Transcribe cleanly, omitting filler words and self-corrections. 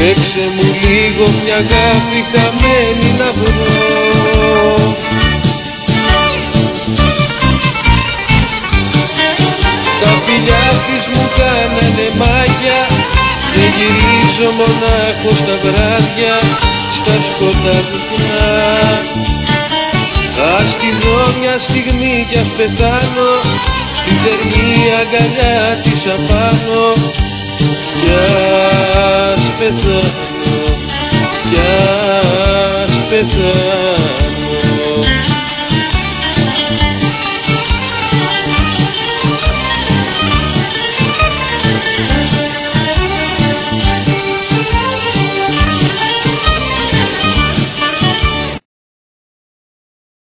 Παίξε μου λίγο μια αγάπη χαμένη να βρω. Τα φιλιά της μου κάνανε μάγια, δεν γυρίζω μονάχος τα βράδια στα σκοτάδια. Ας τη δω μια στιγμή κι ας πεθάνω, στη θερμή αγκαλιά της απάνω. Κι ας πεθάνω, κι ας πεθάνω.